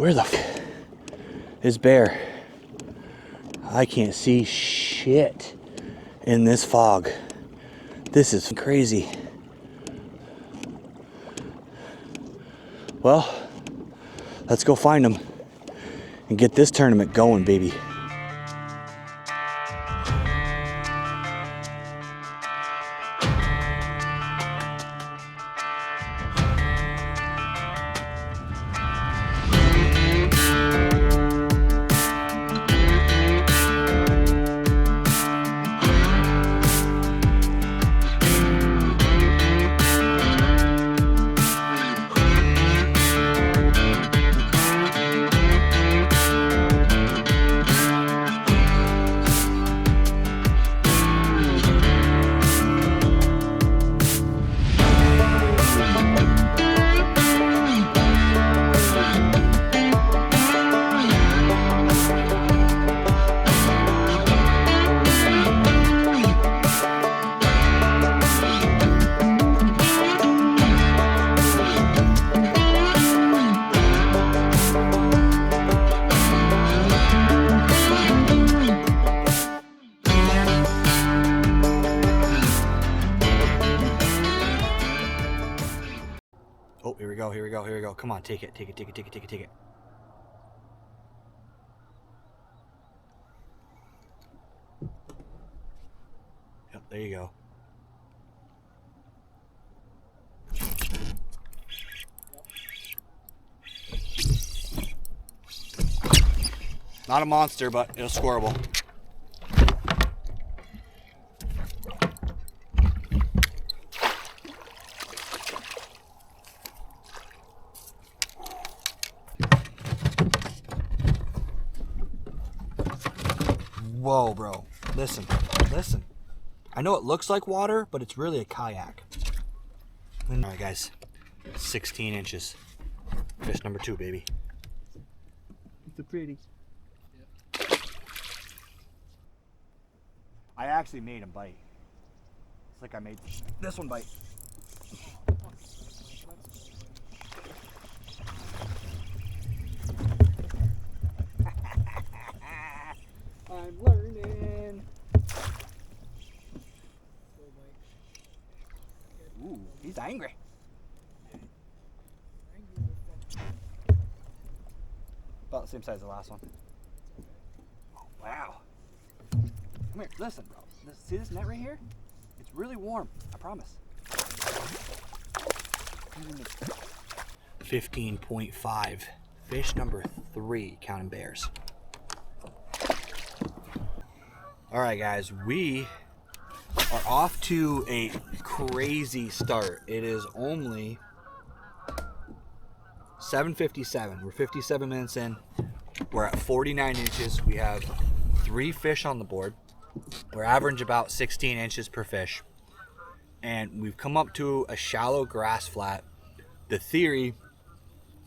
Where the f is Bear? I can't see shit in this fog. This is crazy. Well, let's go find them and get this tournament going, baby. Oh, here we go, here we go, here we go. Come on, take it, take it, take it, take it, take it, take it. Yep, there you go. Not a monster, but it's scoreable. Whoa, bro. Listen, listen. I know it looks like water, but it's really a kayak. All right, guys. 16 inches. Fish number 2, baby. It's a pretty. I actually made him bite. It's like I made this one bite. I'm learning. Ooh, he's angry. About the same size as the last one. Oh, wow. Come here, listen, bro. See this net right here? It's really warm, I promise. 15.5. Fish number 3, counting bears. All right, guys, we are off to a crazy start. It is only 7:57. We're 57 minutes in. We're at 49 inches. We have 3 fish on the board. We're average about 16 inches per fish. And we've come up to a shallow grass flat. The theory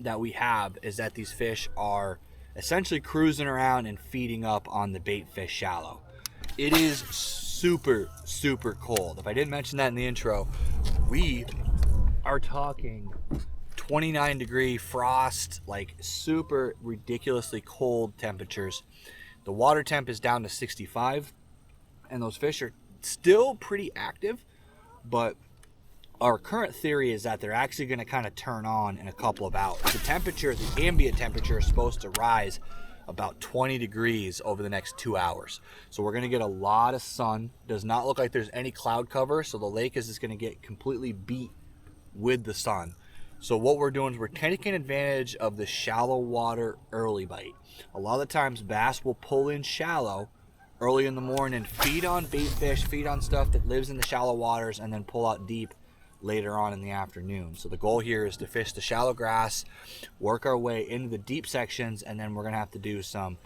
that we have is that these fish are essentially cruising around and feeding up on the bait fish shallow. It is super, super cold. If I didn't mention that in the intro, we are talking 29-degree frost, like super ridiculously cold temperatures. The water temp is down to 65, and those fish are still pretty active, but our current theory is that they're actually going to kind of turn on in a couple of hours. The temperature, the ambient temperature, is supposed to rise about 20 degrees over the next 2 hours. So we're going to get a lot of sun. Does not look like there's any cloud cover, so the lake is just going to get completely beat with the sun. So what we're doing is we're taking advantage of the shallow water early bite. A lot of the times bass will pull in shallow early in the morning, feed on bait fish, feed on stuff that lives in the shallow waters, and then pull out deep later on in the afternoon. So the goal here is to fish the shallow grass, work our way into the deep sections, and then we're gonna have to do some,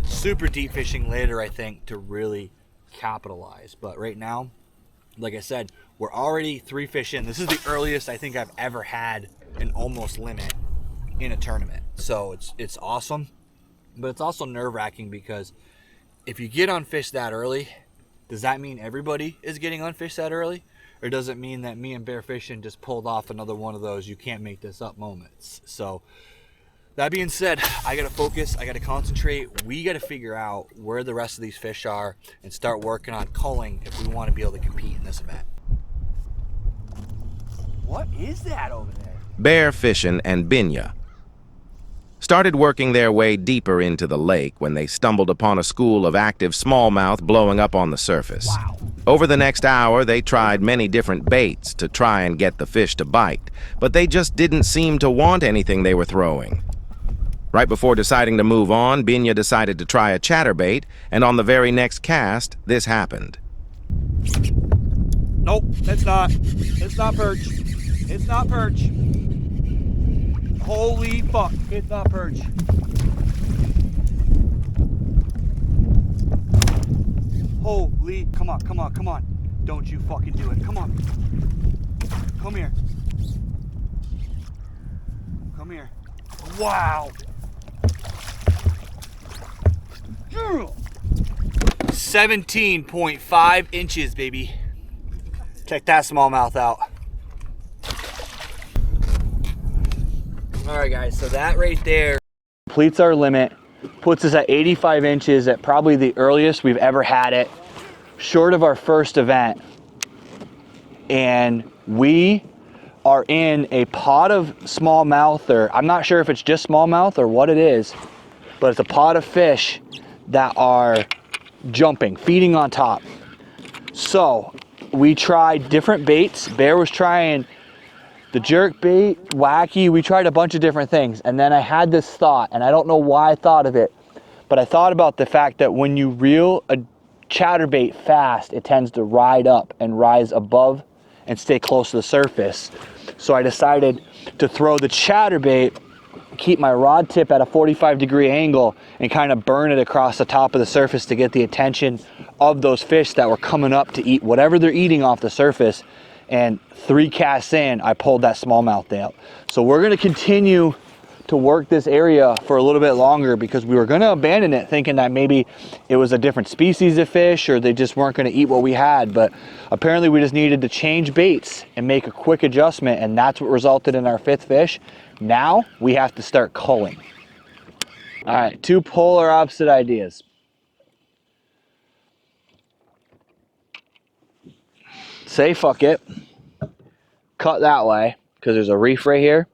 super deep fishing later, I think, to really capitalize. But right now, like I said, we're already 3 fish in. This is the earliest I think I've ever had an almost limit in a tournament. So it's awesome, but it's also nerve-wracking because if you get on fish that early, does that mean everybody is getting on fish that early? Or does it mean that me and BareFishin just pulled off another one of those you can't make this up moments? So That being said, I gotta focus, I gotta concentrate. We gotta figure out where the rest of these fish are and start working on culling if we want to be able to compete in this event. What is that over there? BareFishin and Binya started working their way deeper into the lake when they stumbled upon a school of active smallmouth blowing up on the surface. Wow. Over the next hour, they tried many different baits to try and get the fish to bite, but they just didn't seem to want anything they were throwing. Right before deciding to move on, Binya decided to try a chatterbait, and on the very next cast, this happened. Nope, it's not. It's not perch. It's not perch. Holy fuck, it's not perch. Holy, come on, come on, come on. Don't you fucking do it, come on. Come here. Come here. Wow. 17.5 inches, baby. Check that smallmouth out. All right, guys, so that right there completes our limit, puts us at 85 inches at probably the earliest we've ever had it, short of our first event. And we are in a pod of smallmouth, or I'm not sure if it's just smallmouth or what it is, but it's a pod of fish that are jumping, feeding on top. So we tried different baits. Bear was trying the jerk bait, wacky. We tried a bunch of different things. And then I had this thought, and I don't know why I thought of it, but I thought about the fact that when you reel a chatterbait fast, it tends to ride up and rise above and stay close to the surface. So I decided to throw the chatterbait, keep my rod tip at a 45-degree angle, and kind of burn it across the top of the surface to get the attention of those fish that were coming up to eat whatever they're eating off the surface. And 3 casts in, I pulled that smallmouth out. So we're gonna continue to work this area for a little bit longer, because we were gonna abandon it thinking that maybe it was a different species of fish or they just weren't gonna eat what we had. But apparently we just needed to change baits and make a quick adjustment, and that's what resulted in our 5th fish. Now we have to start culling. All right, 2 polar opposite ideas. Say fuck it, cut that way, because there's a reef right here.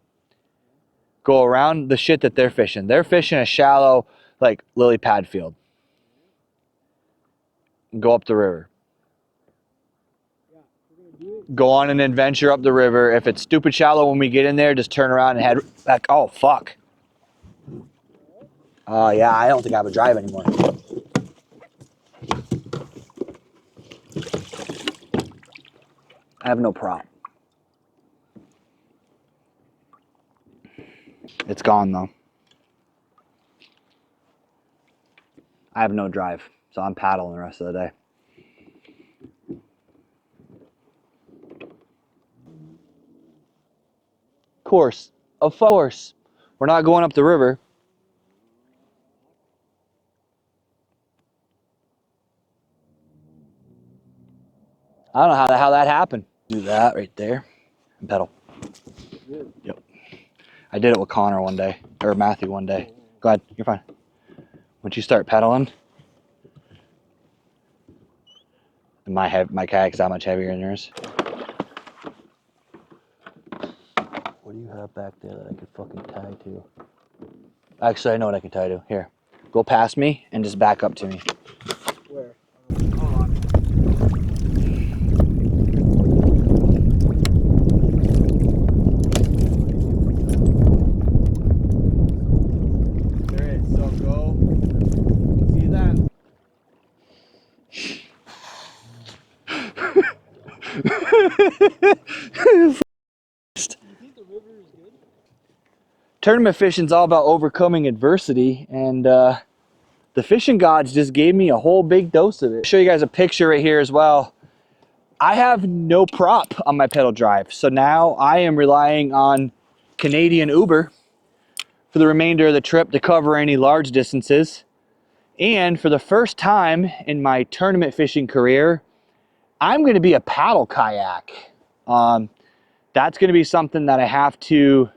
Go around the shit that they're fishing. They're fishing a shallow, like, lily pad field. Go up the river. Go on an adventure up the river. If it's stupid shallow when we get in there, just turn around and head back. Oh, fuck. Yeah, I don't think I have a drive anymore. I have no prop. It's gone though. I have no drive, so I'm paddling the rest of the day. Of course. We're not going up the river. I don't know how that happened. Do that right there and pedal. Yep. I did it with Connor one day, or Matthew one day. Go ahead, you're fine. Once you start pedaling, my kayak's that much heavier than yours. What do you have back there that I could fucking tie to? Actually, I know what I can tie to. Here, go past me and just back up to me. Where? Hold on. There is, so go. See that? Tournament fishing's all about overcoming adversity, and the fishing gods just gave me a whole big dose of it. I'll show you guys a picture right here as well. I have no prop on my pedal drive, so now I am relying on Canadian Uber for the remainder of the trip to cover any large distances. And for the first time in my tournament fishing career, I'm going to be a paddle kayak. That's going to be something that I have to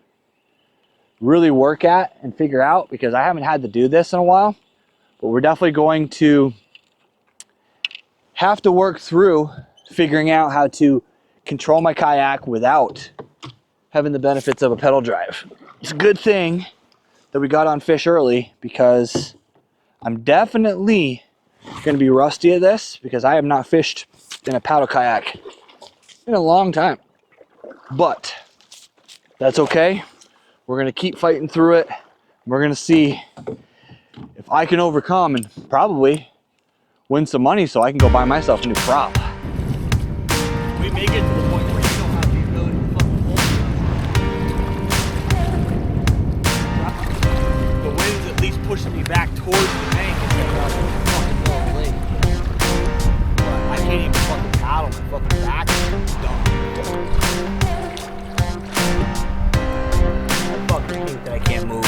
really work at and figure out, because I haven't had to do this in a while. But we're definitely going to have to work through figuring out how to control my kayak without having the benefits of a pedal drive. It's a good thing that we got on fish early, because I'm definitely going to be rusty at this, because I have not fished in a paddle kayak in a long time. But that's okay. We're going to keep fighting through it. We're going to see if I can overcome and probably win some money so I can go buy myself a new prop. We may get to the point where you don't have the ability to fucking hold. The wind's at least pushing me back towards the bank instead of out in the fucking middle of the lake. But I can't even fucking paddle. My fucking back is done. I fucking hate that I can't move.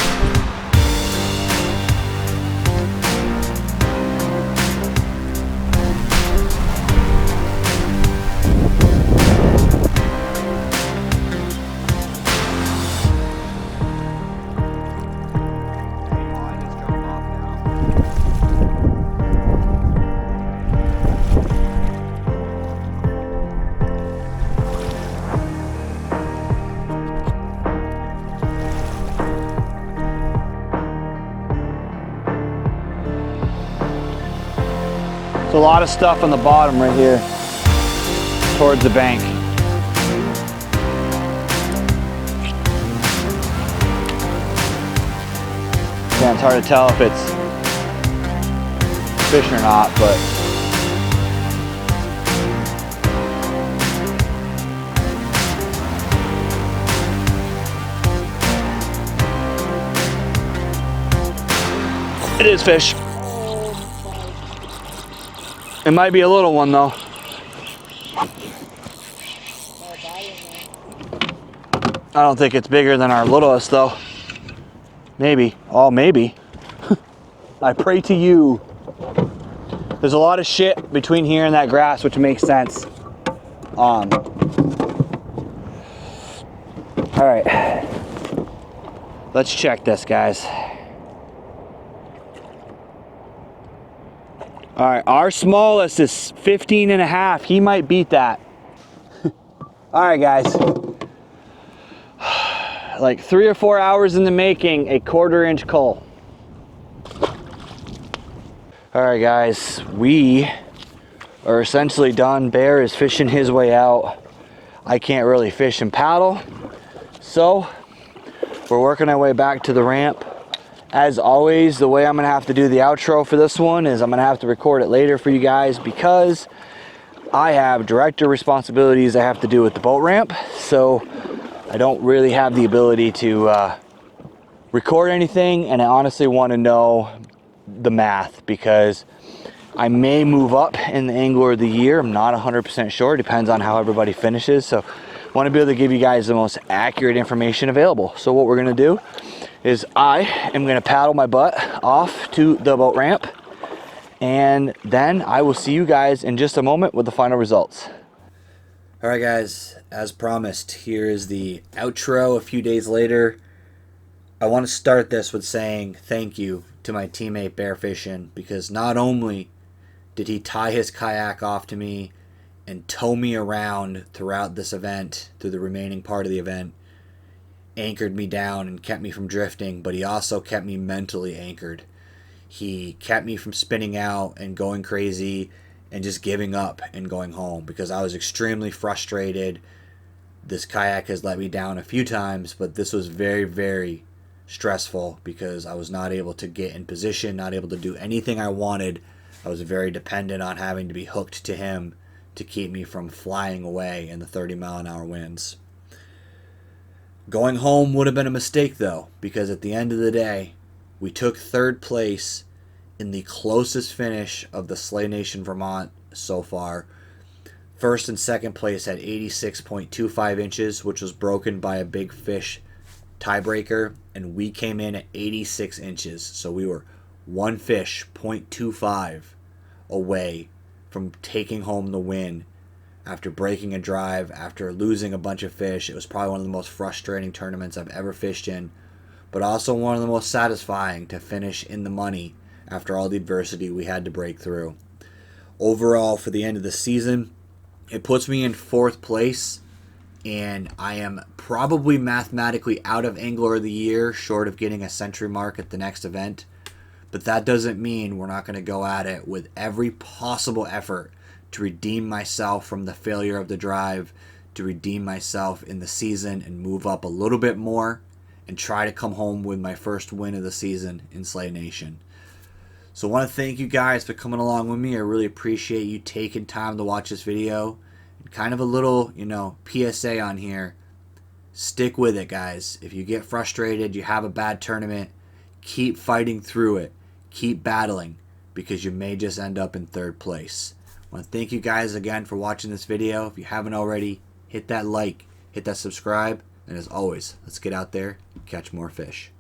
A lot of stuff on the bottom right here towards the bank. Yeah, it's hard to tell if it's fish or not, but it is fish. It might be a little one though. I don't think it's bigger than our littlest though. Maybe. Oh, maybe. I pray to you. There's a lot of shit between here and that grass, which makes sense. All right. Let's check this, guys. All right, our smallest is 15 and a half. He might beat that. All right, guys. Like 3 or 4 hours in the making, a 1/4 inch cull. All right, guys, we are essentially done. Bear is fishing his way out. I can't really fish and paddle. So we're working our way back to the ramp. As always, the way I'm gonna have to do the outro for this one is I'm gonna have to record it later for you guys, because I have director responsibilities I have to do with the boat ramp. So I don't really have the ability to record anything, and I honestly want to know the math, because I may move up in the angler of the year. I'm not 100% sure. It depends on how everybody finishes. So I want to be able to give you guys the most accurate information available. So what we're going to do is I am going to paddle my butt off to the boat ramp, and then I will see you guys in just a moment with the final results. All right, guys, as promised, here is the outro a few days later. I want to start this with saying thank you to my teammate BareFishin, because not only did he tie his kayak off to me and tow me around throughout this event, through the remaining part of the event, anchored me down and kept me from drifting, but he also kept me mentally anchored. He kept me from spinning out and going crazy and just giving up and going home, because I was extremely frustrated. This kayak has let me down a few times, but this was very, very stressful, because I was not able to get in position, not able to do anything I wanted. I was very dependent on having to be hooked to him to keep me from flying away in the 30-mile-an-hour winds. Going home would have been a mistake, though, because at the end of the day, we took 3rd place in the closest finish of the Slay Nation Vermont so far. 1st and 2nd place had 86.25 inches, which was broken by a big fish tiebreaker, and we came in at 86 inches. So we were 1 fish, 0.25 away from taking home the win. After breaking a drive, after losing a bunch of fish, it was probably one of the most frustrating tournaments I've ever fished in. but also one of the most satisfying to finish in the money after all the adversity we had to break through. Overall, for the end of the season, it puts me in 4th place, and I am probably mathematically out of Angler of the Year, short of getting a century mark at the next event. But that doesn't mean we're not going to go at it with every possible effort to redeem myself from the failure of the drive, to redeem myself in the season and move up a little bit more and try to come home with my first win of the season in Slay Nation. So I want to thank you guys for coming along with me. I really appreciate you taking time to watch this video. And kind of a little, PSA on here. Stick with it, guys. If you get frustrated, you have a bad tournament, keep fighting through it. Keep battling, because you may just end up in 3rd place. I want to thank you guys again for watching this video. If you haven't already, hit that like, hit that subscribe, and as always, let's get out there and catch more fish.